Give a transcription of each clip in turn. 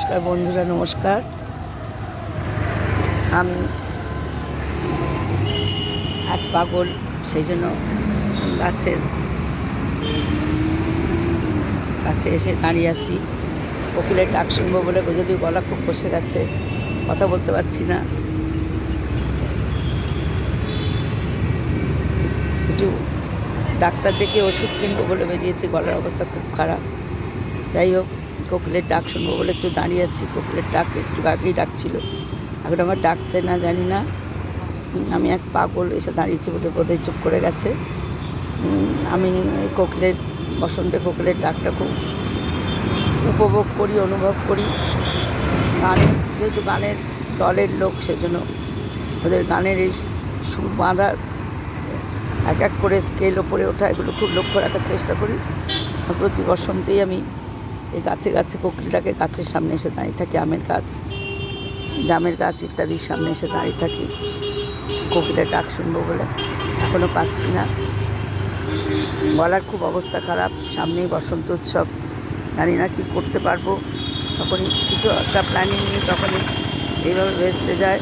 নমস্কার বন্ধুরা, নমস্কার। আমি এক পাগল, সেই জন্য গাছের কাছে এসে দাঁড়িয়ে আছি। কোকিলের ডাক শুনবো বলে যদি গলা খুব বসে গেছে, কথা বলতে পারছি না। একটু ডাক্তার দেখে ওষুধ কিনবো বলে বেরিয়েছি, গলার অবস্থা খুব খারাপ। যাই হোক, কোকিলের ডাক শুনবো বলে একটু দাঁড়িয়ে আছি। কোকিলের ডাক একটু আগেই ডাকছিল, এখন আমার ডাকছে না জানি না। আমি এক পাগল এসে দাঁড়িয়েছি বলে বোধহয় চুপ করে গেছে। আমি এই বসন্তে কোকিলের ডাকটা খুব উপভোগ করি, অনুভব করি। যেহেতু গানের দলের লোক, সেজন্য ওদের গানের এই সুর বাঁধার, এক এক করে স্কেল ওপরে ওঠা, এগুলো খুব লক্ষ্য রাখার চেষ্টা করি। প্রতি বসন্তেই আমি এই গাছে গাছে কোকিলটাকে গাছের সামনে এসে দাঁড়িয়ে থাকি। আমের গাছ, জামের গাছ ইত্যাদির সামনে এসে দাঁড়িয়ে থাকি কোকিলের ডাক শুনবো বলে। এখনও পাচ্ছি না, গলার খুব অবস্থা খারাপ। সামনেই বসন্ত উৎসব, জানি না কী করতে পারবো। তখনই কিছু একটা প্ল্যানিং নিয়ে তখনই এইভাবে ভেস্তে যায়।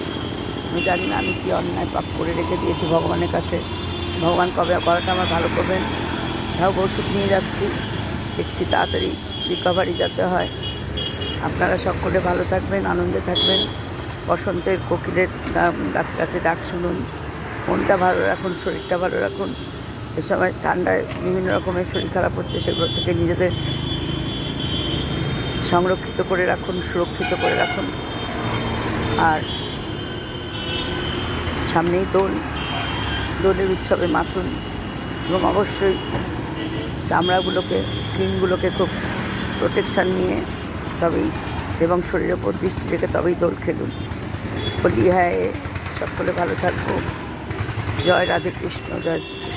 আমি জানি না আমি কী অন্যায় পাপ করে রেখে দিয়েছি ভগবানের কাছে। ভগবান কবে করাটা আমার ভালো করবেন। তাও ওষুধ নিয়ে যাচ্ছি, দেখছি তাড়াতাড়ি রিকভারি যাতে হয়। আপনারা সকলে ভালো থাকবেন, আনন্দে থাকবেন। বসন্তের কোকিলের গাছে গাছে ডাক শুনুন। মনটা ভালো রাখুন, শরীরটা ভালো রাখুন। এ সময় ঠান্ডায় বিভিন্ন রকমের শরীর খারাপ হচ্ছে, সেগুলো থেকে নিজেদের সংরক্ষিত করে রাখুন, সুরক্ষিত করে রাখুন। আর সামনেই দোলের উৎসবে মাতুন, এবং অবশ্যই চামড়াগুলোকে, স্কিনগুলোকে খুব প্রোটেকশান নিয়ে তবেই, এবং শরীরের ওপর দৃষ্টি রেখে তবেই দোল খেলুন। বলি হ্যাঁ, সকলে ভালো থাকবো। জয় রাধে কৃষ্ণ, জয় শ্রী।